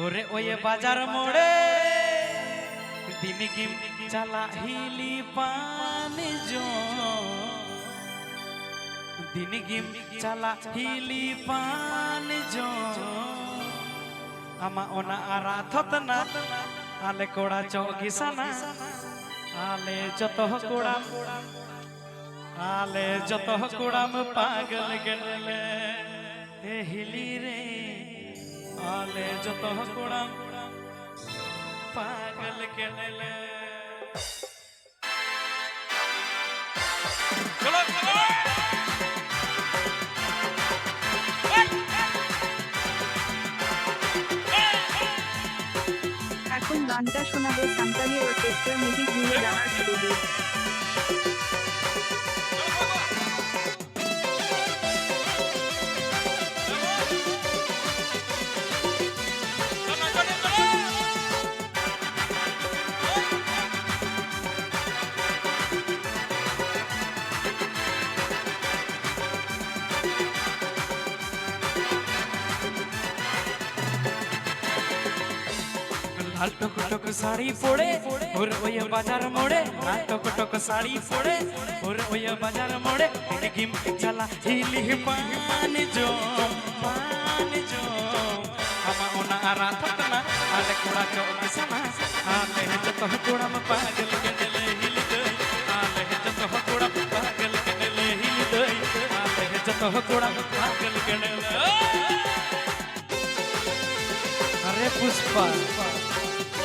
ओरे ओये बाजार मोड़े दिनगिम चला हिली पान जो दिनगिम चला हिली पान जो आमा ओना आराधत ना आले कोड़ा चौकी सना आले जतो कोड़ा आले जतो कोड़ा में पागल गले ए हिली रे आले जतो कोड़ा पागल गले चलो चलो এখন গানটা শোনাবে সান্তালি অর্কেস্ট্রা মিউজিক ঘুরে যাওয়ার শুরু। लाल टोक टोक साड़ी फोड़े और ओये बाजार मोड़े लाल टोक टोक साड़ी फोड़े और ओये बाजार मोड़े गिम चला हिली पान जो हमा ओना आराधत ना आले कोड़ा चौक सना आले जतो कोड़ा में पागल गले हिल गई आले जतो कोड़ा में पागल गले हिल गई आले जतो कोड़ा में पागल गले अरे पुष्पा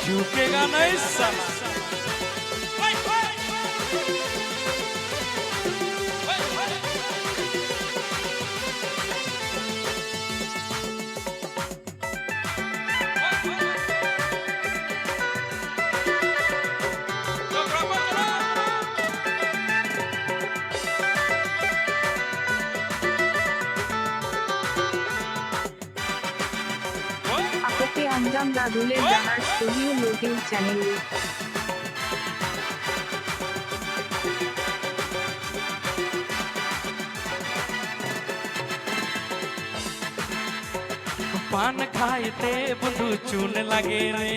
झुकेगा नहीं साला आपके अंजाम दादुले जाहार स्टूडियो यूट्यूब चैनल। पान खाते बुंदू चून लगे रे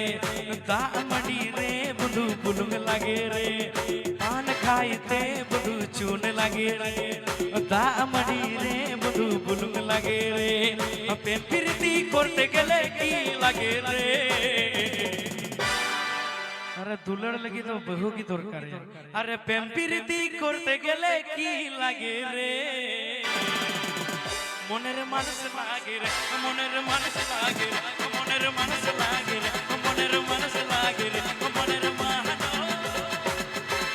दामड़ी रे बुंदू बुलुंग लगे रे पान खाते बुंदू चून लगे रे दामड़ी रे बुंदू बुलुंग लगे रे पेन फिरती कोर्टे गले की लगे रे अरे दुलड़ लगी तो बहू की दरकार है अरे पेन फिरती कोर्टे गले की लगे रे मोनेर मानस लागे रे मोनेर मानस लागे रे मोनेर मानस लागे रे मोनेर मानस लागे रे मोनेर मानस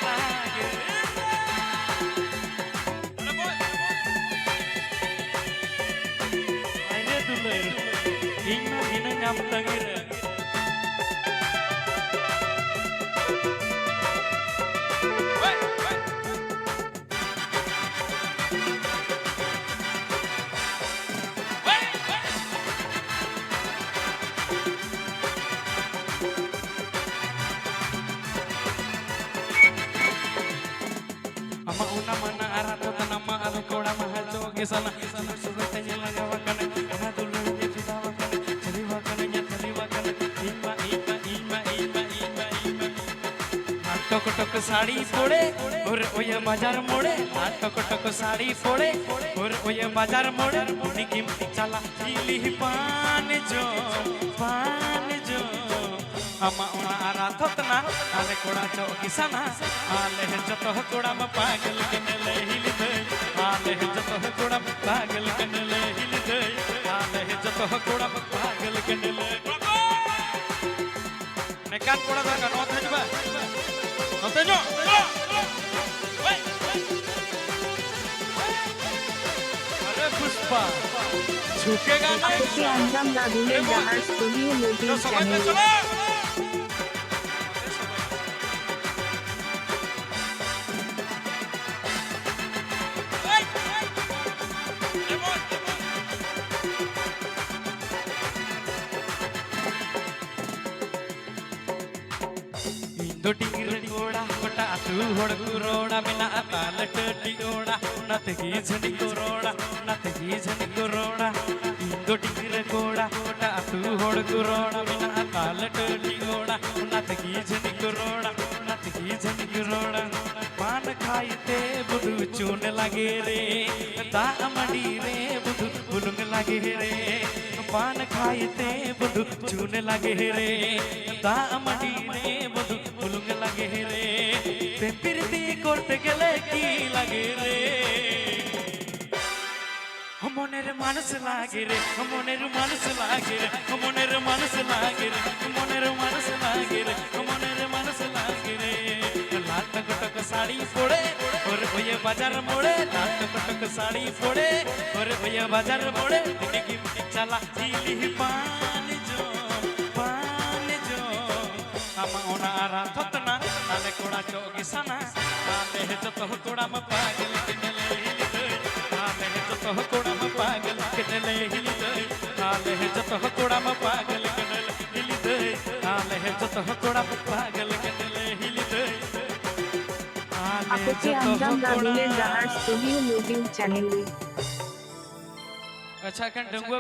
लागे रे अरे दुलर इन्ना इन्ना नाम तंगे रे ama una mana arato tanama alu koda mahajo gesana sugatanya lagawakan ana dulu difidawakan ceriwakan nya ceriwakan ima टक टक साड़ी फोड़े और ओये बाजार मोड़े टक टक साड़ी फोड़े और ओये बाजार मोड़े निकिम चला हिली पान जो अमा ओना आराधत ना आले कोड़ा चौकी सना आले जतो कोड़ा में पागल गले हिल गई आले जतो कोड़ा में पागल गले हिल गई आले जतो कोड़ा में पागल गले ने कान कोड़ा का नोत हजबा नोत जो अरे पुष्पा झुकेगा नहीं आपके अंजाम दादुले जाहार स्टूडियो यूट्यूब चैनल। दो टिंगर कोड़ा टाटू होड़ कुरोड़ा मिना ताल टटी ओड़ा नतगी झनी कुरोड़ा नतगी झनी कुरोड़ा इंगो टिंगर कोड़ा टाटू होड़ कुरोड़ा मिना ताल टटी ओड़ा नतगी झनी कुरोड़ा नतगी झनी कुरोड़ा पान खाइते बुधु चून लगे रे दामड़ी रे बुधु बुलुंग लगे रे पान खाइते बुधु चून लगे रे दामड़ी रे बुधु बुलुंग लगे रे प्रीति करते गेले की लगे रे মনের মানুষ লাগে রে মনের মানুষ লাগে রে মনের মানুষ লাগে রে মনের মানুষ লাগে রে মনের মানুষ লাগে রে লাল টকটক শাড়ি পরে ওর ভয়ে বাজার মোড়ে লাল টকটক শাড়ি পরে ওর ভয়ে বাজার মোড়ে দিকে চালা দিলি পান জো আমা ওনারা থতনা আলে কোড়া চোগি সানা আলে যত কোড়া ম পাগল কিনলে आले जत कोड़ा में पागल किनले हिली दे आले जत कोड़ा में पागल किनले हिली दे आले जत कोड़ा में पागल किनले हिली दे आले आपके जत अंजाम कोड़ा स्टूडियो यूट्यूब चैनल अच्छा कन डंगुआ